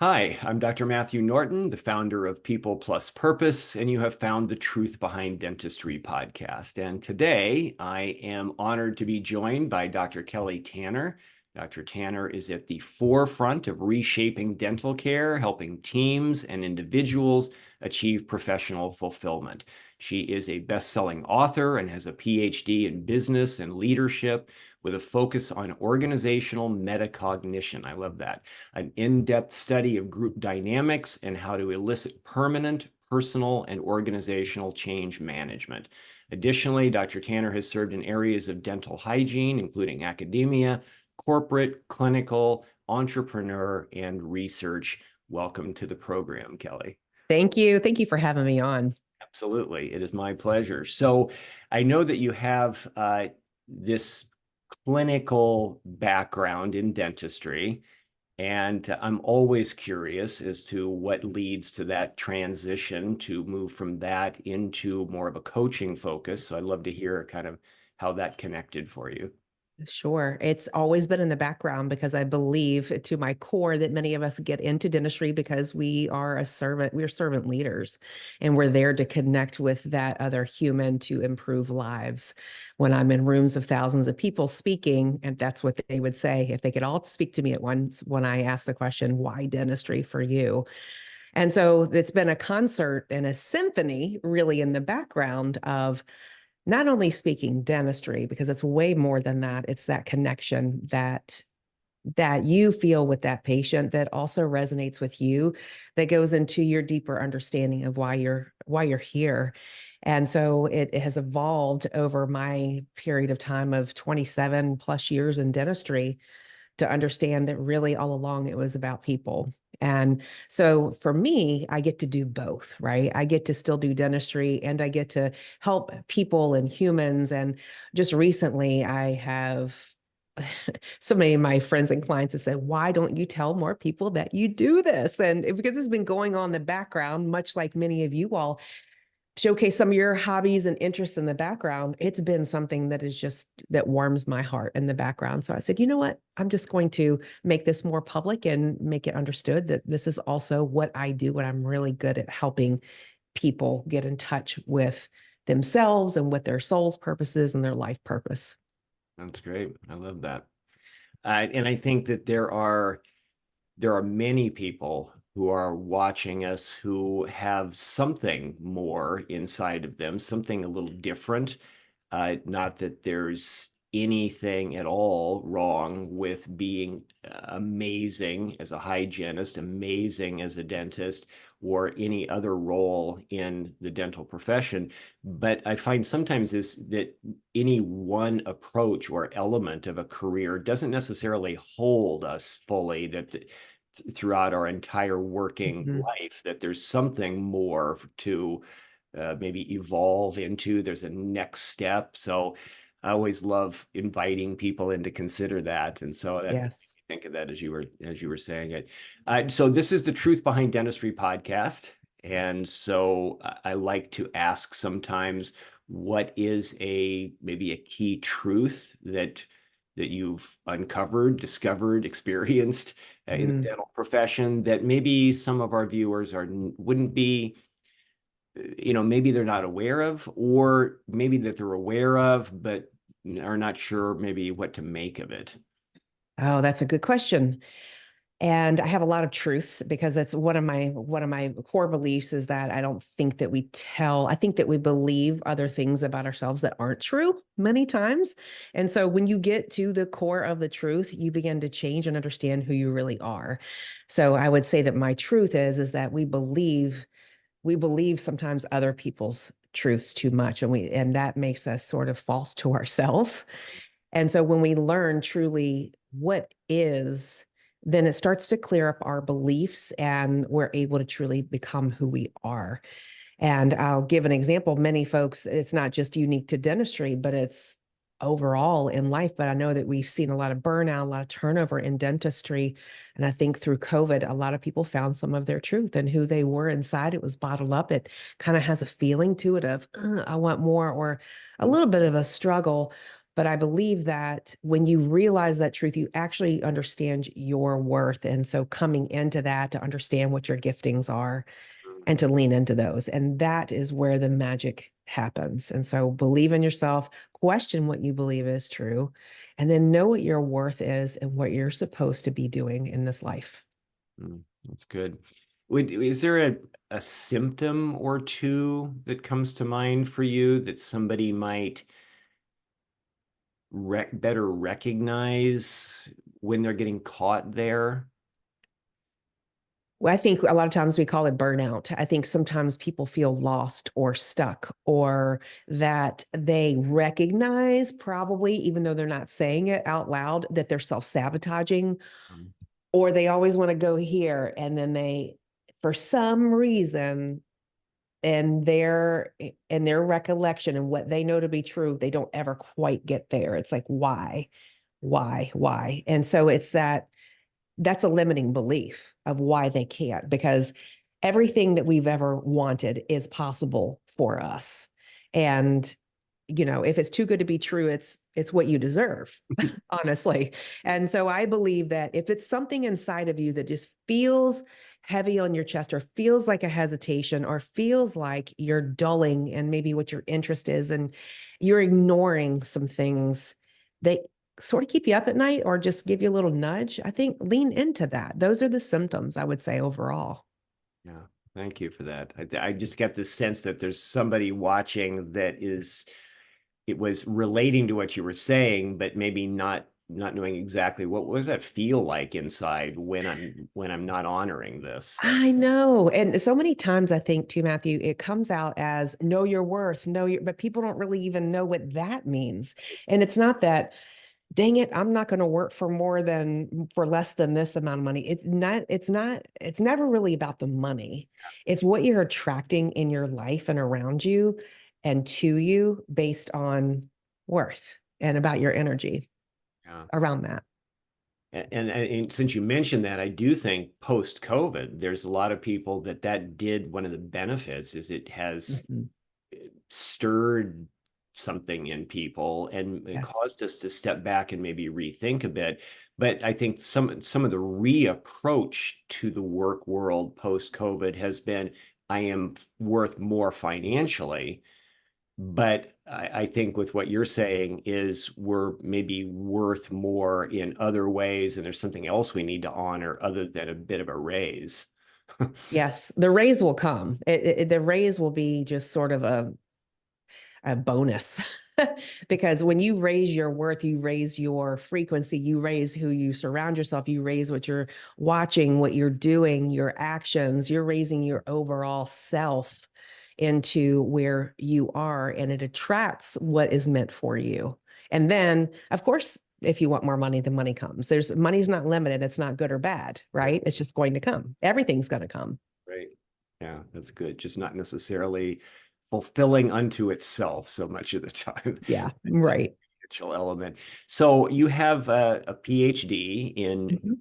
Hi, I'm Dr. Matthew Norton, the founder of People Plus Purpose, and you have found the Truth Behind Dentistry podcast. And today I am honored to be joined by Dr. Kelly Tanner. Dr. Tanner is at the forefront of reshaping dental care, helping teams and individuals achieve professional fulfillment. She is a best-selling author and has a Ph.D. in business and leadership with a focus on organizational metacognition. I love that. An in-depth study of group dynamics and how to elicit permanent, personal, and organizational change management. Additionally, Dr. Tanner has served in areas of dental hygiene, including academia, corporate, clinical, entrepreneur, and research. Welcome to the program, Kelly. Thank you. Thank you for having me on. Absolutely. It is my pleasure. So I know that you have this clinical background in dentistry, and I'm always curious as to what leads to that transition to move from that into more of a coaching focus. So I'd love to hear kind of how that connected for you. Sure. It's always been in the background because I believe to my core that many of us get into dentistry because we are we're servant leaders, and we're there to connect with that other human to improve lives. When I'm in rooms of thousands of people speaking, and that's what they would say if they could all speak to me at once when I ask the question, why dentistry for you? And so it's been a concert and a symphony really in the background of not only speaking dentistry, because it's way more than that. It's that connection that you feel with that patient that also resonates with you, that goes into your deeper understanding of why you're here. And so it has evolved over my period of time of 27 plus years in dentistry to understand that really all along it was about people. And so for me, I get to do both, right? I get to still do dentistry and I get to help people and humans. And just recently, I have so many of my friends and clients have said, why don't you tell more people that you do this? And because it's been going on in the background, much like many of you all showcase some of your hobbies and interests in the background, it's been something that is just that warms my heart in the background. So I said, you know what? I'm just going to make this more public and make it understood that this is also what I do. And I'm really good at helping people get in touch with themselves and what their soul's purposes and their life purpose. That's great. I love that. And I think that there are many people who are watching us who have something more inside of them, something a little different. Not that there's anything at all wrong with being amazing as a hygienist, amazing as a dentist, or any other role in the dental profession. But I find sometimes is that any one approach or element of a career doesn't necessarily hold us fully, that throughout our entire working Mhm. life, that there's something more to maybe evolve into. There's a next step. So I always love inviting people in to consider that. And so that made Yes. me think of that as you were saying it. So this is the Truth Behind Dentistry podcast. And so I like to ask sometimes, what is maybe a key truth that you've uncovered, discovered, experienced in the Mm. dental profession that maybe some of our viewers wouldn't be, maybe they're not aware of, or maybe that they're aware of, but are not sure maybe what to make of it. Oh, that's a good question. And I have a lot of truths because that's one of my core beliefs is that I don't think that I think that we believe other things about ourselves that aren't true many times. And so when you get to the core of the truth, you begin to change and understand who you really are. So I would say that my truth is that we believe sometimes other people's truths too much, and that makes us sort of false to ourselves. And so when we learn truly what is, then it starts to clear up our beliefs and we're able to truly become who we are. And I'll give an example. Many folks, it's not just unique to dentistry, but it's overall in life. But I know that we've seen a lot of burnout, a lot of turnover in dentistry. And I think through COVID, a lot of people found some of their truth and who they were inside. It was bottled up. It kind of has a feeling to it of, I want more, or a little bit of a struggle. But I believe that when you realize that truth, you actually understand your worth. And so coming into that to understand what your giftings are and to lean into those. And that is where the magic happens. And so believe in yourself, question what you believe is true, and then know what your worth is and what you're supposed to be doing in this life. That's good. Is there a symptom or two that comes to mind for you that somebody might better recognize when they're getting caught there? Well, I think a lot of times we call it burnout. I think sometimes people feel lost or stuck, or that they recognize, probably, even though they're not saying it out loud, that they're self-sabotaging, Um, or they always want to go here. And then they, for some reason, and their recollection and what they know to be true, they don't ever quite get there. It's like, why? And so that's a limiting belief of why they can't, because everything that we've ever wanted is possible for us. And if it's too good to be true, it's what you deserve, honestly. And so I believe that if it's something inside of you that just feels heavy on your chest, or feels like a hesitation, or feels like you're dulling and maybe what your interest is, and you're ignoring some things that sort of keep you up at night or just give you a little nudge, I think lean into that. Those are the symptoms, I would say, overall. Yeah, thank you for that. I just get this sense that there's somebody watching that it was relating to what you were saying, but maybe not knowing exactly what does that feel like inside when I'm not honoring this. I know. And so many times I think too, Matthew, it comes out as know your worth, but people don't really even know what that means. And it's not that, dang it, I'm not going to work for less than this amount of money. It's never really about the money. It's what you're attracting in your life and around you and to you based on worth and about your energy Yeah. around that. And since you mentioned that, I do think post-COVID, there's a lot of people that did one of the benefits is it has Mhm. stirred something in people and it Yes. caused us to step back and maybe rethink a bit. But I think some of the reapproach to the work world post-COVID has been, I am worth more financially. But I think with what you're saying is we're maybe worth more in other ways, and there's something else we need to honor other than a bit of a raise. Yes. The raise will come. The raise will be just sort of a bonus. Because when you raise your worth, you raise your frequency, you raise who you surround yourself, you raise what you're watching, what you're doing, your actions, you're raising your overall self into where you are, and it attracts what is meant for you. And then, of course, if you want more money, the money comes. Money's not limited. It's not good or bad, right? It's just going to come. Everything's going to come. Right. Yeah, that's good. Just not necessarily fulfilling unto itself so much of the time. Yeah, That right. financial element. So you have a PhD in Mhm.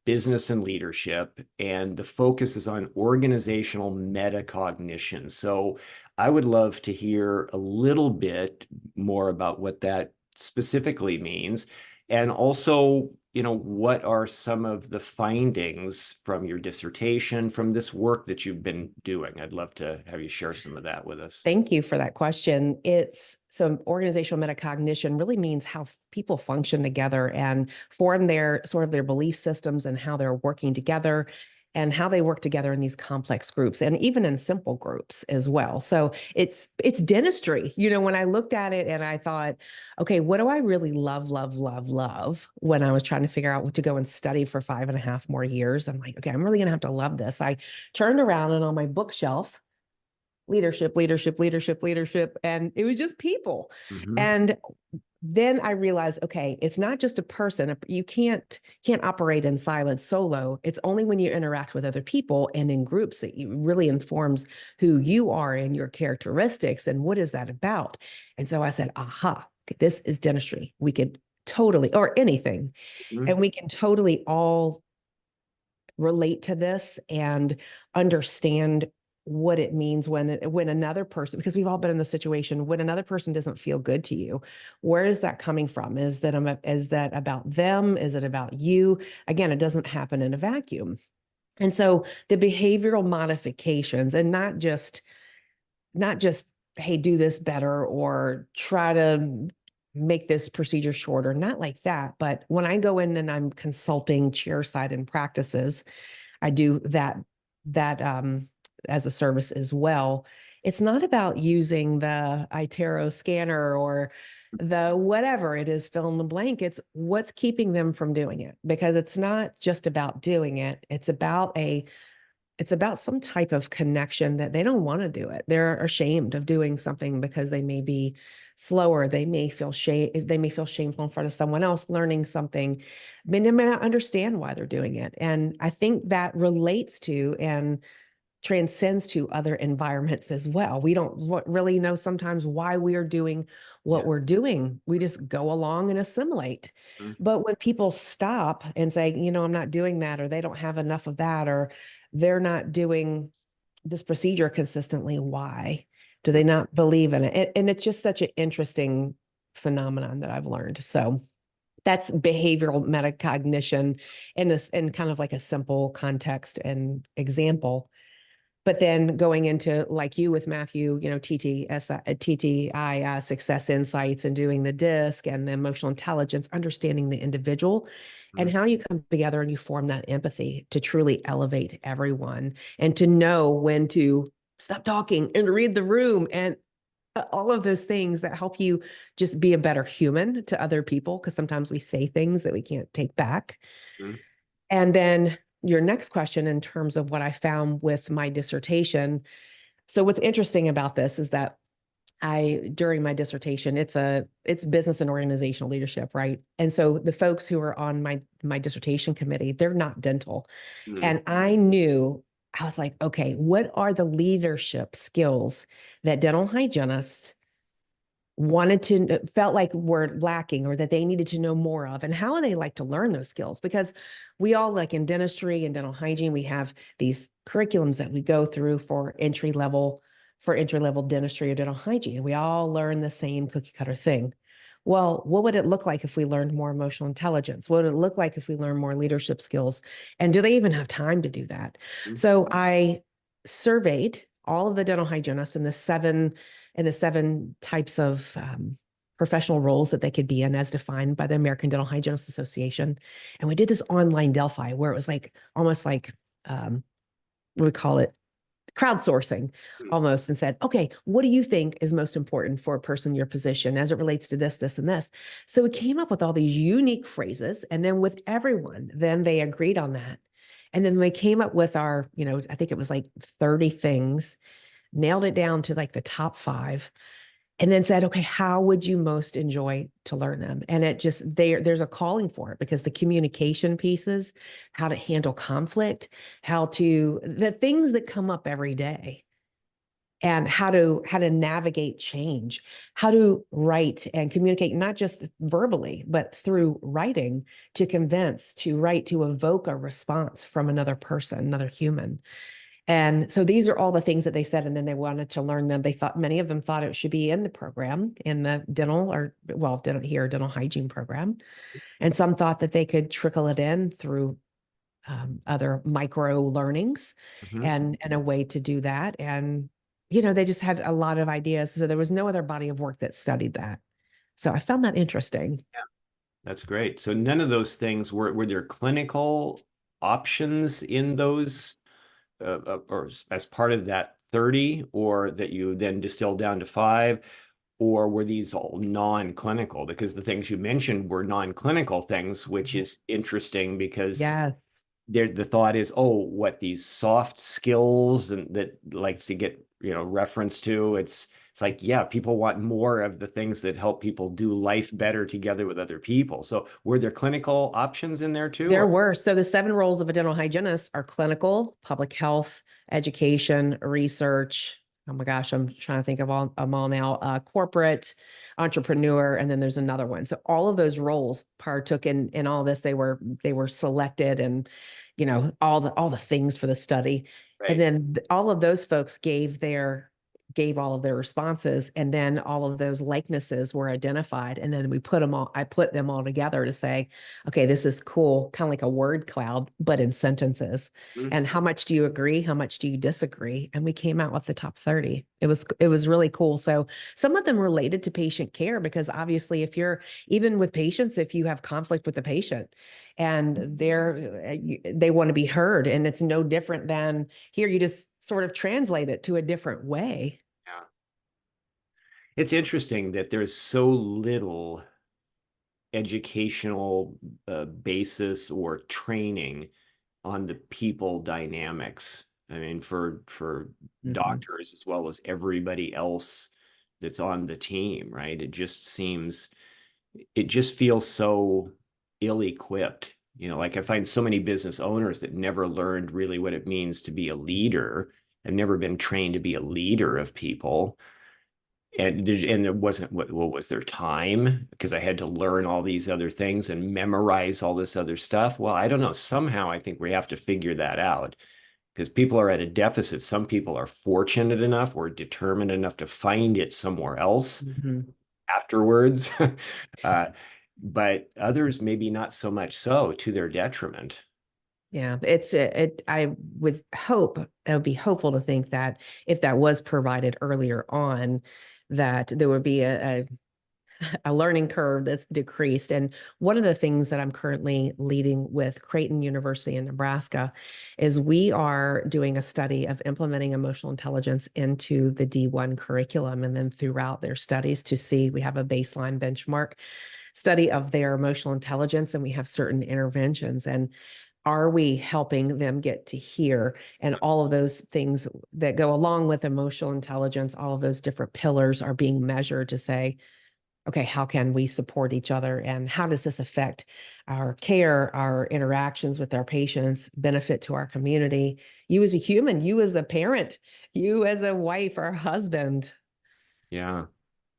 business and leadership, and the focus is on organizational metacognition. So I would love to hear a little bit more about what that specifically means. And also, what are some of the findings from your dissertation, from this work that you've been doing? I'd love to have you share some of that with us. Thank you for that question. It's so organizational metacognition really means how people function together and form their sort of their belief systems and how they're working together and how they work together in these complex groups and even in simple groups as well. So it's dentistry. When I looked at it and I thought, okay, what do I really love when I was trying to figure out what to go and study for 5.5 more years? I'm like, okay, I'm really gonna have to love this. I turned around and on my bookshelf, leadership. And it was just people. Mhm. And then I realized, okay, it's not just a person. You can't operate in silence solo. It's only when you interact with other people and in groups that you really informs who you are and your characteristics and what is that about. And so I said, aha, this is dentistry. We could totally, or anything, and Mhm. we can totally all relate to this and understand what it means when another person, because we've all been in the situation, when another person doesn't feel good to you, where is that coming from? Is that about them? Is it about you? Again, it doesn't happen in a vacuum. And so the behavioral modifications, and not just, hey, do this better or try to make this procedure shorter, not like that. But when I go in and I'm consulting chairside and practices, I do that as a service as well. It's not about using the iTero scanner or the whatever it is, fill in the blank. It's what's keeping them from doing it, because it's not just about doing it. It's about some type of connection that they don't want to do it. They're ashamed of doing something because they may be slower. They may feel shameful in front of someone else learning something. They may not understand why they're doing it. And I think that relates to and transcends to other environments as well. We don't really know sometimes why we are doing what Yeah. we're doing. We just go along and assimilate. Mhm. But when people stop and say, I'm not doing that, or they don't have enough of that, or they're not doing this procedure consistently, why? Do they not believe in it? And it's just such an interesting phenomenon that I've learned. So that's behavioral metacognition in kind of like a simple context and example. But then going into, like you with Matthew, TTI, Success Insights, and doing the DISC and the emotional intelligence, understanding the individual and Mhm. how you come together and you form that empathy to truly elevate everyone and to know when to stop talking and read the room, and all of those things that help you just be a better human to other people, because sometimes we say things that we can't take back. Mhm. And then your next question, in terms of what I found with my dissertation. So what's interesting about this is that during my dissertation, it's business and organizational leadership, right? And so the folks who are on my dissertation committee, they're not dental. Mhm. And I was like, okay, what are the leadership skills that dental hygienists felt like were lacking, or that they needed to know more of, and how would they like to learn those skills? Because we all, like in dentistry and dental hygiene, we have these curriculums that we go through for entry level dentistry or dental hygiene. We all learn the same cookie cutter thing. Well, what would it look like if we learned more emotional intelligence? What would it look like if we learned more leadership skills? And do they even have time to do that? Mhm. So I surveyed all of the dental hygienists in the seven types of professional roles that they could be in as defined by the American Dental Hygienists Association. And we did this online Delphi where it was like almost like what we call it, crowdsourcing Mhm. almost, and said, okay, what do you think is most important for a person in your position as it relates to this, this, and this? So we came up with all these unique phrases. And then with everyone, then they agreed on that. And then we came up with I think it was like 30 things, nailed it down to like the top 5, and then said, okay, how would you most enjoy to learn them? And there's a calling for it, because the communication pieces, how to handle conflict, the things that come up every day, and how to navigate change, how to write and communicate, not just verbally, but through writing, to convince, to write, to evoke a response from another person, another human. And so these are all the things that they said, and then they wanted to learn them. Many of them thought it should be in the program, in the dental hygiene program. And some thought that they could trickle it in through other micro learnings, Mhm. and a way to do that. And, they just had a lot of ideas. So there was no other body of work that studied that. So I found that interesting. That's great. So none of those things were there clinical options in those or as part of that 30, or that you then distilled down to 5, or were these all non-clinical? Because the things you mentioned were non-clinical things, which is interesting because Yes. the thought is, oh, what, these soft skills and that likes to get reference to, it's like, yeah, people want more of the things that help people do life better together with other people. So were there clinical options in there too, There or? were. So the 7 roles of a dental hygienist are clinical, public health, education, research, oh my gosh, I'm trying to think of all them all now. Corporate, entrepreneur, and then there's another one. So all of those roles partook in all this. They were selected, and all the things for the study. And Right. then all of those folks gave all of their responses, and then all of those likenesses were identified, and then I put them all together to say, okay, this is cool, kind of like a word cloud but in sentences. Mhm. And how much do you agree, how much do you disagree? And we came out with the top 30. It was really cool. So some of them related to patient care, because obviously, if you're even with patients, if you have conflict with the patient and they want to be heard, and it's no different than here, you just sort of translate it to a different way. Yeah. It's interesting that there's so little educational basis or training on the people dynamics. I mean, for Mhm. doctors as well as everybody else that's on the team, right? It just feels so ill-equipped. Like I find so many business owners that never learned really what it means to be a leader, have never been trained to be a leader of people. And there wasn't what was their time, because I had to learn all these other things and memorize all this other stuff. Well, I don't know. Somehow I think we have to figure that out, because people are at a deficit. Some people are fortunate enough or determined enough to find it somewhere else Mhm. afterwards. uh, but others maybe not so much, so to their detriment. Yeah, I would hope, I would be hopeful to think that if that was provided earlier on, that there would be a learning curve that's decreased. And one of the things that I'm currently leading with Creighton University in Nebraska is we are doing a study of implementing emotional intelligence into the D1 curriculum and then throughout their studies to see, we have a baseline benchmark study of their emotional intelligence, and we have certain interventions. And are we helping them get to here, and all of those things that go along with emotional intelligence, all of those different pillars are being measured to say, okay, how can we support each other, and how does this affect our care, our interactions with our patients, benefit to our community, you as a human, you as a parent, you as a wife or husband. Yeah.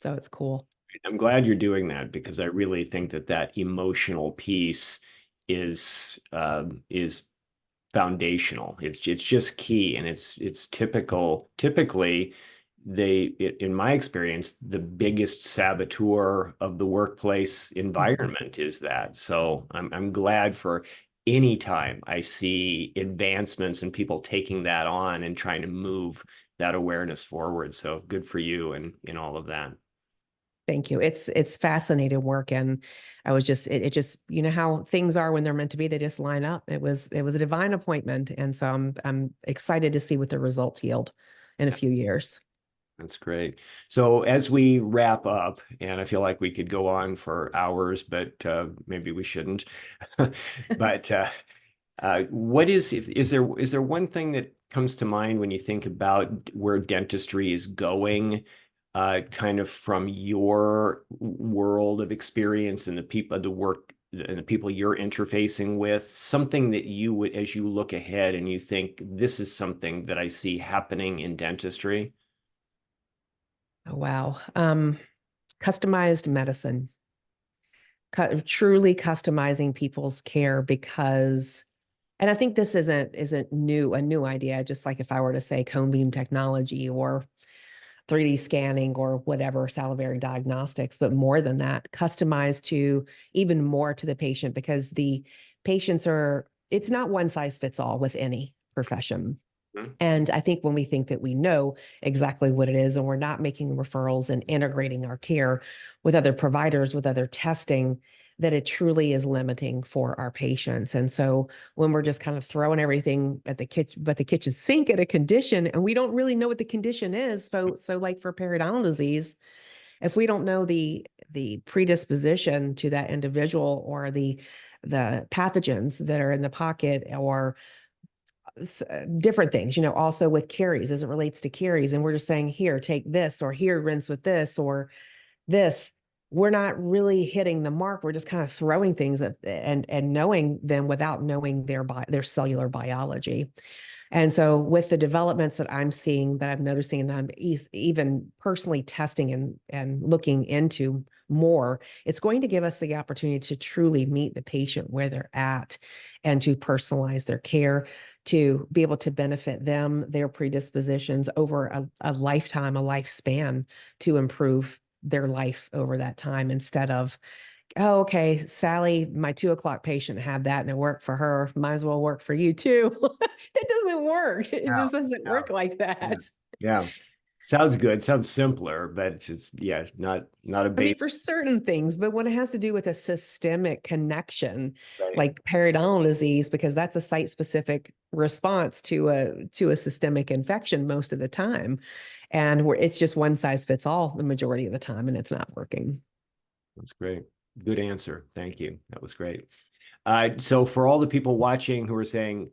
So it's cool. I'm glad you're doing that, because I really think that that emotional piece is foundational. It's just key, and it's typically in my experience, the biggest saboteur of the workplace Mhm. environment is that. So I'm glad for any time I see advancements and people taking that on and trying to move that awareness forward. So good for you and in all of that. Thank you. It's fascinating work, and I was just it just how things are when they're meant to be, they just line up. It was a divine appointment, and so I'm excited to see what the results yield in a few years. That's great. So as we wrap up, and I feel like we could go on for hours, but maybe we shouldn't. But what is there one thing that comes to mind when you think about where dentistry is going, kind of from your world of experience and the people, the work, and the people you're interfacing with, something that you would, as you look ahead and you think, this is something that I see happening in dentistry? Oh, wow. Customized medicine, truly customizing people's care, because, and I think this isn't a new idea. Just like if I were to say cone beam technology or 3D scanning or whatever, salivary diagnostics, but more than that, customized to even more to the patient, because the patients it's not one size fits all with any profession. Hmm? And I think when we think that we know exactly what it is, and we're not making referrals and integrating our care with other providers, with other testing, that it truly is limiting for our patients. And so when we're just kind of throwing everything at the kitchen sink at a condition, and we don't really know what the condition is, so like for periodontal disease, if we don't know the predisposition to that individual, or the pathogens that are in the pocket, or different things, also with caries as it relates to caries. And we're just saying, here, take this, or here, rinse with this, or this. We're not really hitting the mark. We're just kind of throwing things and knowing them without knowing their cellular biology. And so with the developments that I'm seeing, that I'm noticing, and that I'm even personally testing and looking into more, it's going to give us the opportunity to truly meet the patient where they're at and to personalize their care, to be able to benefit them, their predispositions over a lifetime, a lifespan, to improve their life over that time, instead of, oh, okay, Sally, my 2 o'clock patient had that and it worked for her. Might as well work for you too. It doesn't work. It Yeah, just doesn't yeah, work like yeah. that. Yeah. Sounds good. Sounds simpler, but it's just, yeah, not a I mean, bait. for certain things, but when it has to do with a systemic connection, Right. like periodontal disease, because that's a site-specific response to a systemic infection most of the time, and where it's just one size fits all the majority of the time, and it's not working. That's great. Good answer. Thank you. That was great. So for all the people watching who are saying,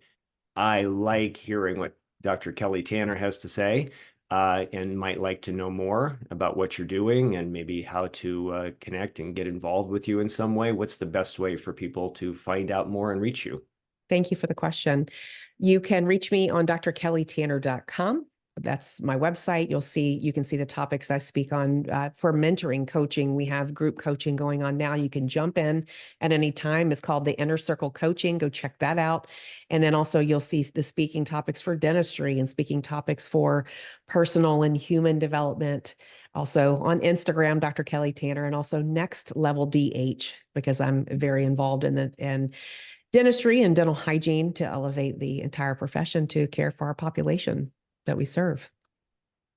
I like hearing what Dr. Kelly Tanner has to say, and might like to know more about what you're doing and maybe how to connect and get involved with you in some way, what's the best way for people to find out more and reach you? Thank you for the question. You can reach me on drkellytanner.com. That's my website. You can see the topics I speak on for mentoring coaching. We have group coaching going on now. You can jump in at any time. It's called the Inner Circle Coaching. Go check that out. And then also you'll see the speaking topics for dentistry and speaking topics for personal and human development. Also on Instagram, Dr. Kelly Tanner, and also Next Level DH, because I'm very involved in dentistry and dental hygiene to elevate the entire profession to care for our population that we serve.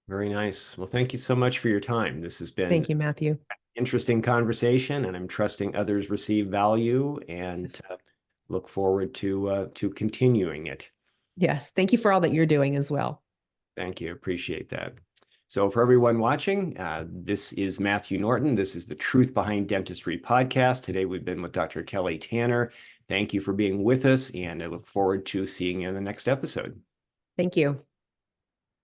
Very nice. Well, thank you so much for your time. This has been Thank you, Matthew. interesting conversation, and I'm trusting others receive value and Yes. look forward to continuing it. Yes. Thank you for all that you're doing as well. Thank you. Appreciate that. So for everyone watching, this is Matthew Norton. This is the Truth Behind Dentistry podcast. Today we've been with Dr. Kelly Tanner. Thank you for being with us, and I look forward to seeing you in the next episode. Thank you.